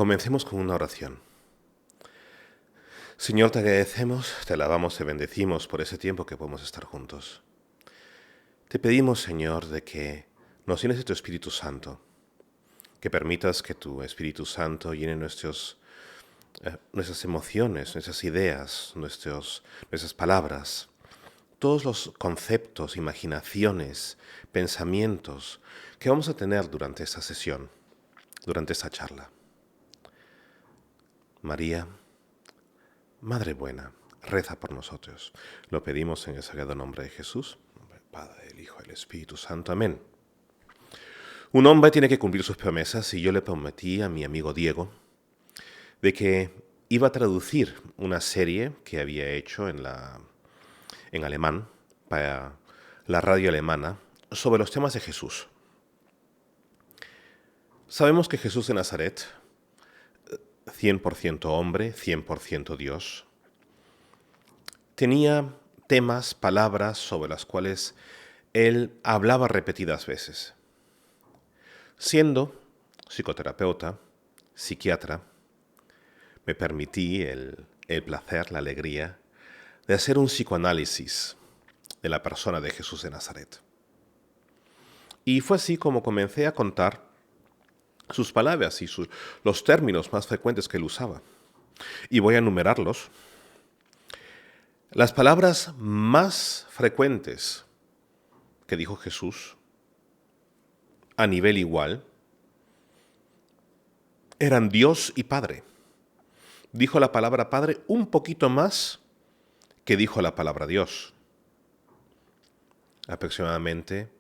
Comencemos con una oración. Señor, te agradecemos, te alabamos, te bendecimos por ese tiempo que podemos estar juntos. Te pedimos, Señor, de que nos llenes de tu Espíritu Santo, que permitas que tu Espíritu Santo llene nuestras emociones, nuestras ideas, nuestras palabras, todos los conceptos, imaginaciones, pensamientos que vamos a tener durante esta sesión, durante esta charla. María, Madre buena, reza por nosotros. Lo pedimos en el sagrado nombre de Jesús, en nombre del Padre, del Hijo y del Espíritu Santo. Amén. Un hombre tiene que cumplir sus promesas y yo le prometí a mi amigo Diego de que iba a traducir una serie que había hecho en alemán para la radio alemana sobre los temas de Jesús. Sabemos que Jesús de Nazaret, 100% hombre, 100% Dios, tenía temas, palabras sobre las cuales él hablaba repetidas veces. Siendo psicoterapeuta, psiquiatra, me permití el placer, la alegría de hacer un psicoanálisis de la persona de Jesús de Nazaret. Y fue así como comencé a contar sus palabras y los términos más frecuentes que él usaba. Y voy a enumerarlos. Las palabras más frecuentes que dijo Jesús a nivel igual eran Dios y Padre. Dijo la palabra Padre un poquito más que dijo la palabra Dios. Aproximadamente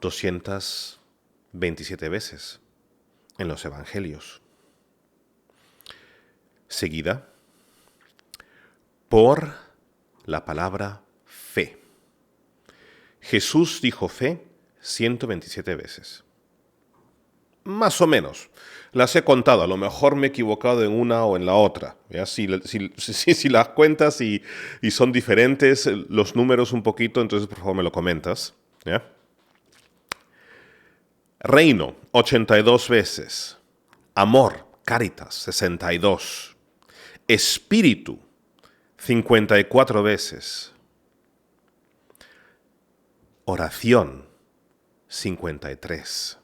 227 veces en los Evangelios. Seguida por la palabra fe. Jesús dijo fe 127 veces. Más o menos. Las he contado. A lo mejor me he equivocado en una o en la otra. ¿Ya? Si las cuentas y son diferentes los números un poquito, entonces por favor me lo comentas. ¿Ya? Reino, 82 veces. Amor, caritas, 62. Espíritu, 54 veces. Oración, 53.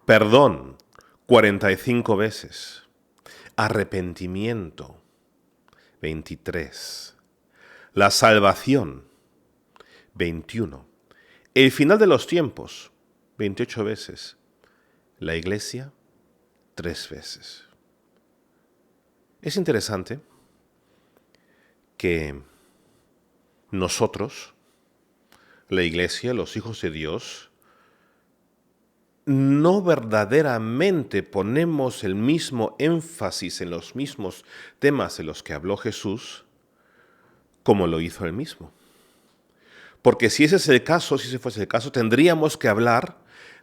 Perdón, 45 veces. Arrepentimiento, 23. La salvación, 21. El final de los tiempos, 28 veces. La iglesia, 3 veces. Es interesante que nosotros, la iglesia, los hijos de Dios, no verdaderamente ponemos el mismo énfasis en los mismos temas de los que habló Jesús como lo hizo él mismo. Porque si ese fuese el caso, tendríamos que hablar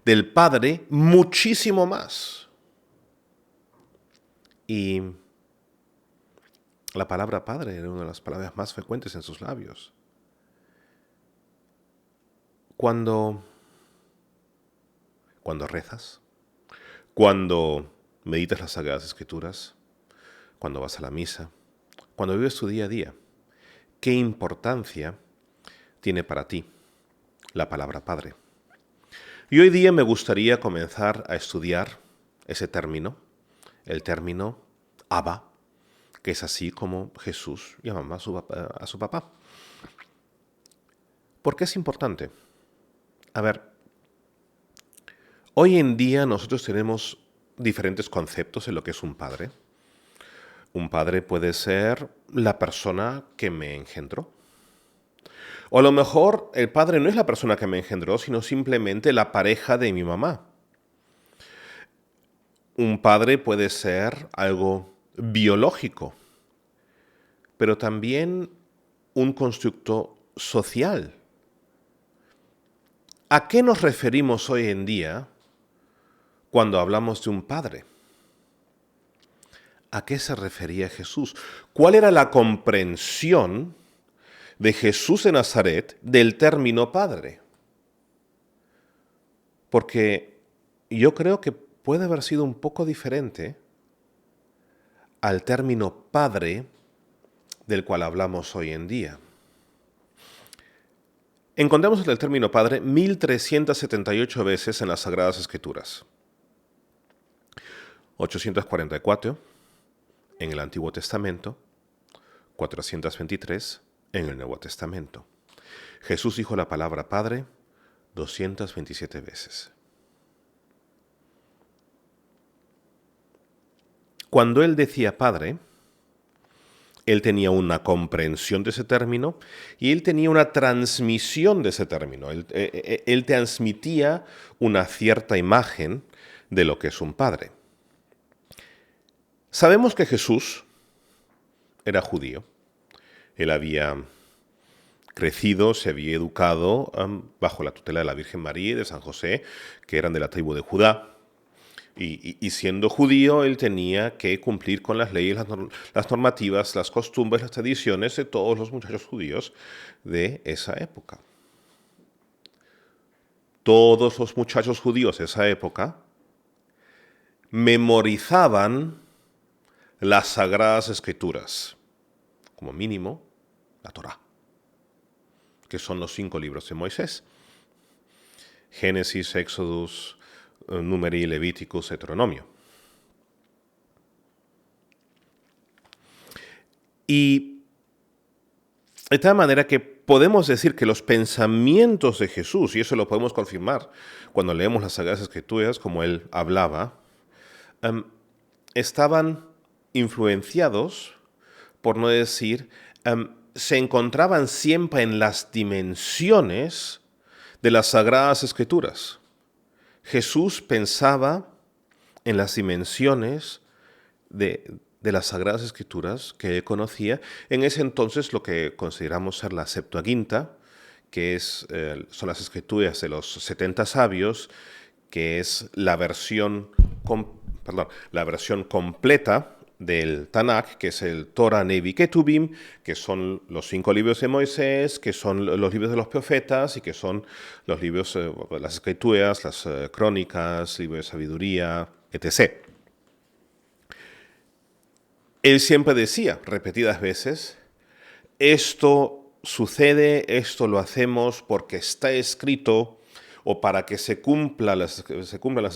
del Padre muchísimo más. Y la palabra Padre era una de las palabras más frecuentes en sus labios. Cuando rezas, cuando meditas las Sagradas Escrituras, cuando vas a la misa, cuando vives tu día a día, ¿qué importancia tiene para ti la palabra Padre? Y hoy día me gustaría comenzar a estudiar ese término, el término Abba, que es así como Jesús llamaba a su papá. ¿Por qué es importante? A ver, hoy en día nosotros tenemos diferentes conceptos en lo que es un padre. Un padre puede ser la persona que me engendró. O a lo mejor el padre no es la persona que me engendró, sino simplemente la pareja de mi mamá. Un padre puede ser algo biológico, pero también un constructo social. ¿A qué nos referimos hoy en día cuando hablamos de un padre? ¿A qué se refería Jesús? ¿Cuál era la comprensión de Jesús de Nazaret del término padre? Porque yo creo que puede haber sido un poco diferente al término Padre del cual hablamos hoy en día. Encontramos el término Padre 1378 veces en las Sagradas Escrituras. 844 en el Antiguo Testamento, 423 en el Nuevo Testamento. Jesús dijo la palabra Padre 227 veces. Cuando él decía Padre, él tenía una comprensión de ese término y él tenía una transmisión de ese término. Él transmitía una cierta imagen de lo que es un padre. Sabemos que Jesús era judío. Él había crecido, se había educado bajo la tutela de la Virgen María y de San José, que eran de la tribu de Judá. Y siendo judío, él tenía que cumplir con las leyes, las normativas, las costumbres, las tradiciones de todos los muchachos judíos de esa época. Todos los muchachos judíos de esa época memorizaban las Sagradas Escrituras, como mínimo la Torá, que son los 5 libros de Moisés: Génesis, Éxodus, Número, Levíticos, Deuteronomio. Y de tal manera que podemos decir que los pensamientos de Jesús, y eso lo podemos confirmar cuando leemos las Sagradas Escrituras, como él hablaba, estaban influenciados, por no decir, se encontraban siempre en las dimensiones de las Sagradas Escrituras. Jesús pensaba en las dimensiones de las Sagradas Escrituras que él conocía. En ese entonces lo que consideramos ser la Septuaginta, que son las Escrituras de los 70 sabios, que es la versión completa del Tanakh, que es el Torah, Nevi, Ketubim, que son los 5 libros de Moisés, que son los libros de los profetas y que son los libros, las escrituras, las crónicas, libros de sabiduría, etc. Él siempre decía, repetidas veces, esto sucede, esto lo hacemos porque está escrito o para que se cumplan las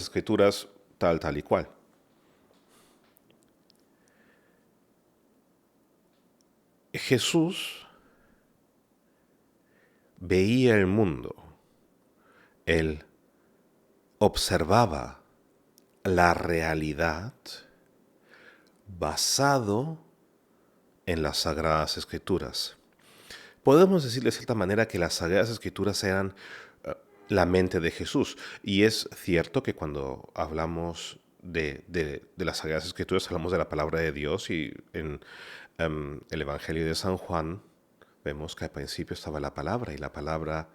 escrituras tal y cual. Jesús veía el mundo, él observaba la realidad basado en las Sagradas Escrituras. Podemos decir de cierta manera que las Sagradas Escrituras eran la mente de Jesús. Y es cierto que cuando hablamos de las Sagradas Escrituras, hablamos de la palabra de Dios, y en el Evangelio de San Juan vemos que al principio estaba la palabra, y la palabra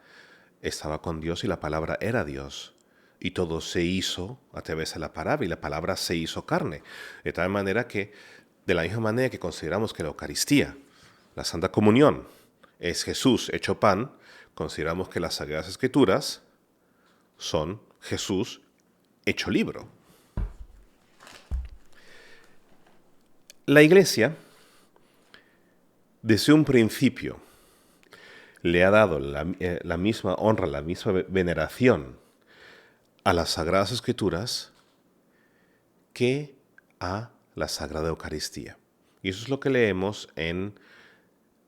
estaba con Dios, y la palabra era Dios. Y todo se hizo a través de la palabra, y la palabra se hizo carne. De tal manera que, de la misma manera que consideramos que la Eucaristía, la Santa Comunión, es Jesús hecho pan, consideramos que las Sagradas Escrituras son Jesús hecho libro. La Iglesia, desde un principio, le ha dado la misma honra, la misma veneración a las Sagradas Escrituras que a la Sagrada Eucaristía. Y eso es lo que leemos en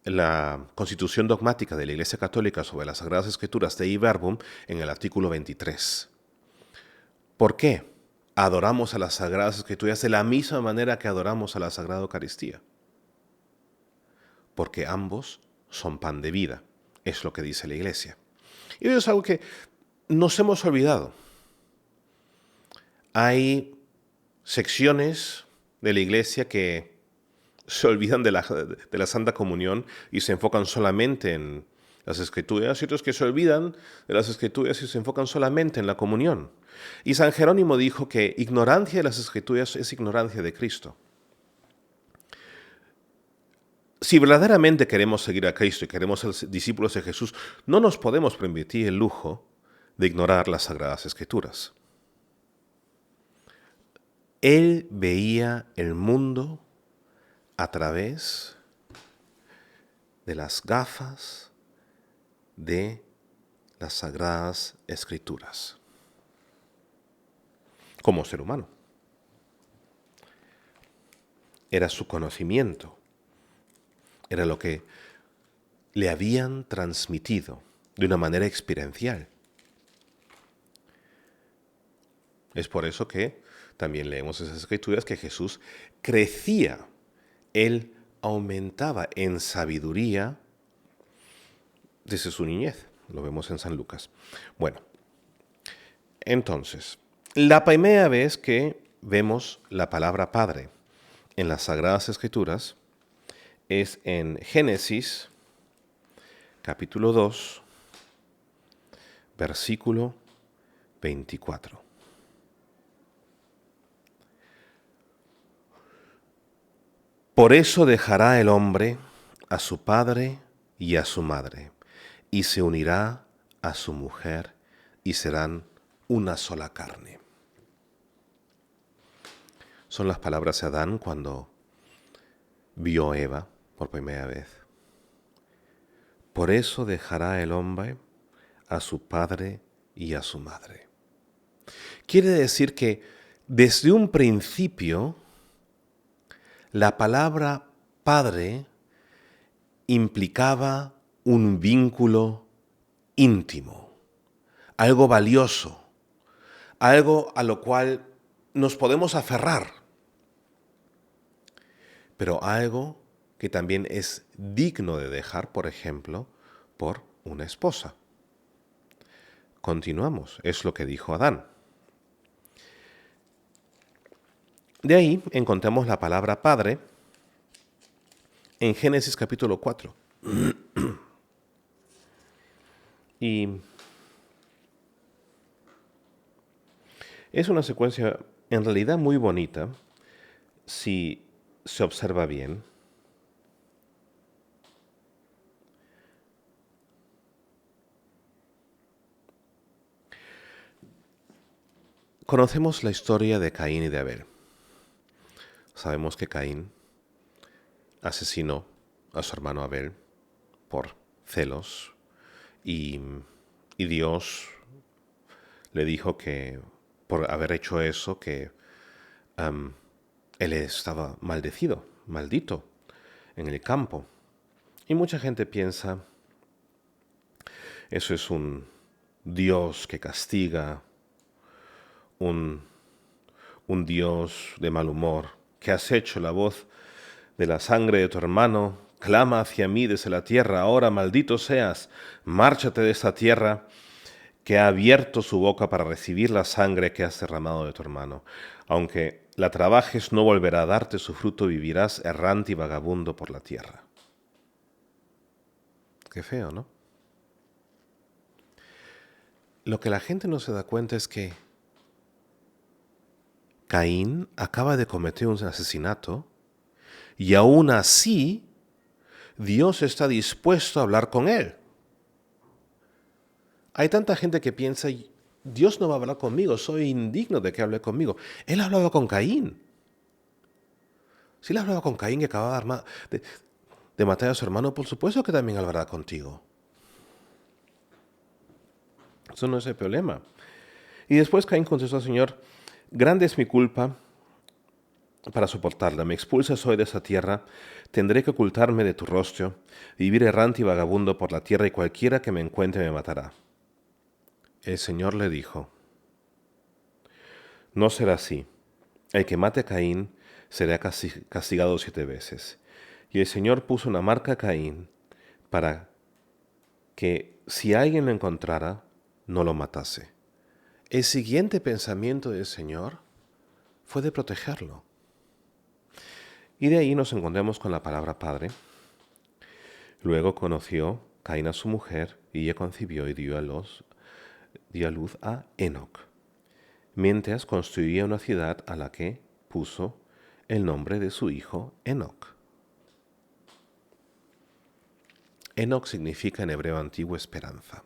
la Constitución Dogmática de la Iglesia Católica sobre las Sagradas Escrituras Dei Verbum, en el artículo 23. ¿Por qué adoramos a las Sagradas Escrituras de la misma manera que adoramos a la Sagrada Eucaristía? Porque ambos son pan de vida, es lo que dice la Iglesia. Y eso es algo que nos hemos olvidado. Hay secciones de la Iglesia que se olvidan de la Santa Comunión y se enfocan solamente en las Escrituras, y otros que se olvidan de las Escrituras y se enfocan solamente en la comunión. Y San Jerónimo dijo que ignorancia de las Escrituras es ignorancia de Cristo. Si verdaderamente queremos seguir a Cristo y queremos ser discípulos de Jesús, no nos podemos permitir el lujo de ignorar las Sagradas Escrituras. Él veía el mundo a través de las gafas de las Sagradas Escrituras, como ser humano. Era su conocimiento, era lo que le habían transmitido de una manera experiencial. Es por eso que también leemos esas escrituras que Jesús crecía, Él aumentaba en sabiduría desde su niñez. Lo vemos en San Lucas. Bueno, entonces, la primera vez que vemos la palabra Padre en las Sagradas Escrituras es en Génesis, capítulo 2, versículo 24. Por eso dejará el hombre a su padre y a su madre, y se unirá a su mujer, y serán una sola carne. Son las palabras de Adán cuando vio a Eva por primera vez. Por eso dejará el hombre a su padre y a su madre. Quiere decir que desde un principio la palabra padre implicaba un vínculo íntimo, algo valioso, algo a lo cual nos podemos aferrar, pero algo que también es digno de dejar, por ejemplo, por una esposa. Continuamos, es lo que dijo Adán. De ahí encontramos la palabra padre en Génesis capítulo 4. Y es una secuencia en realidad muy bonita si se observa bien. Conocemos la historia de Caín y de Abel. Sabemos que Caín asesinó a su hermano Abel por celos y Dios le dijo que por haber hecho eso que él estaba maldito en el campo. Y mucha gente piensa, eso es un Dios que castiga, un Dios de mal humor. ¿Qué has hecho? La voz de la sangre de tu hermano clama hacia mí desde la tierra. Ahora, maldito seas, márchate de esta tierra que ha abierto su boca para recibir la sangre que has derramado de tu hermano. Aunque la trabajes, no volverá a darte su fruto, vivirás errante y vagabundo por la tierra. Qué feo, ¿no? Lo que la gente no se da cuenta es que Caín acaba de cometer un asesinato y aún así Dios está dispuesto a hablar con él. Hay tanta gente que piensa, Dios no va a hablar conmigo, soy indigno de que hable conmigo. Él hablaba con Caín. Si él hablaba con Caín que acababa de matar a su hermano, por supuesto que también hablará contigo. Eso no es el problema. Y después Caín contestó al Señor, grande es mi culpa para soportarla. Me expulsas hoy de esa tierra, tendré que ocultarme de tu rostro, vivir errante y vagabundo por la tierra, y cualquiera que me encuentre me matará. El Señor le dijo, no será así. El que mate a Caín será castigado 7 veces. Y el Señor puso una marca a Caín para que si alguien lo encontrara, no lo matase. El siguiente pensamiento del Señor fue de protegerlo. Y de ahí nos encontramos con la palabra Padre. Luego conoció Caín a su mujer, y ella concibió y dio a luz a Enoc, mientras construía una ciudad a la que puso el nombre de su hijo Enoc. Enoc significa en hebreo antiguo esperanza.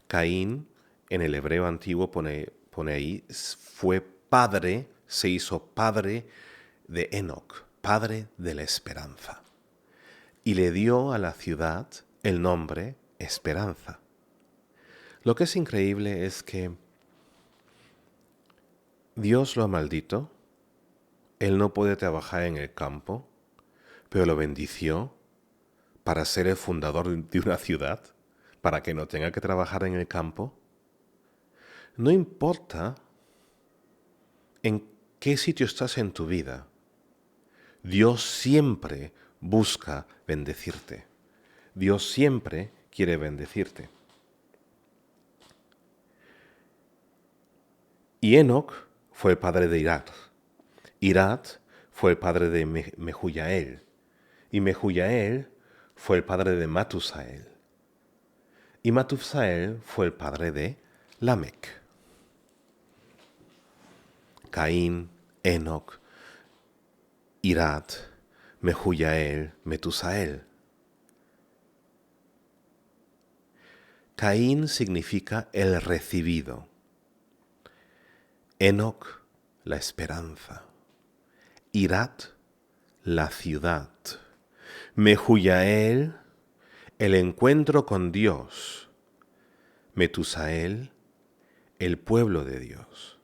Caín en el hebreo antiguo pone ahí, fue padre se hizo padre de Enoc, padre de la esperanza, y le dio a la ciudad el nombre Esperanza. Lo que es increíble es que Dios lo ha maldito, él no puede trabajar en el campo, pero lo bendició para ser el fundador de una ciudad, para que no tenga que trabajar en el campo. No importa en qué sitio estás en tu vida, Dios siempre busca bendecirte. Dios siempre quiere bendecirte. Y Enoc fue el padre de Irad. Irad fue el padre de Mehujael. Y Mehujael fue el padre de Matusael. Y Matusael fue el padre de Lamec. Caín, Enoc, Irad, Mehujael, Metusael. Caín significa el recibido. Enoc, la esperanza. Irad, la ciudad. Mehujael, el encuentro con Dios. Metusael, el pueblo de Dios.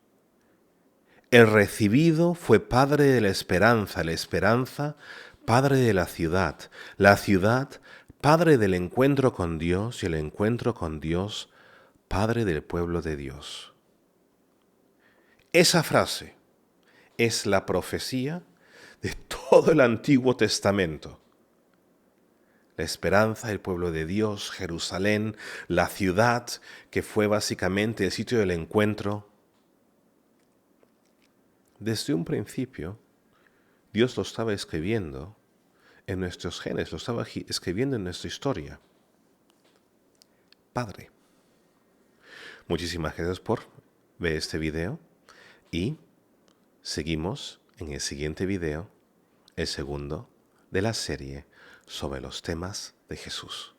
El recibido fue padre de la esperanza, padre de la ciudad padre del encuentro con Dios y el encuentro con Dios, padre del pueblo de Dios. Esa frase es la profecía de todo el Antiguo Testamento. La esperanza, el pueblo de Dios, Jerusalén, la ciudad que fue básicamente el sitio del encuentro. Desde un principio, Dios lo estaba escribiendo en nuestros genes, lo estaba escribiendo en nuestra historia. Padre. Muchísimas gracias por ver este video y seguimos en el siguiente video, el segundo de la serie sobre los temas de Jesús.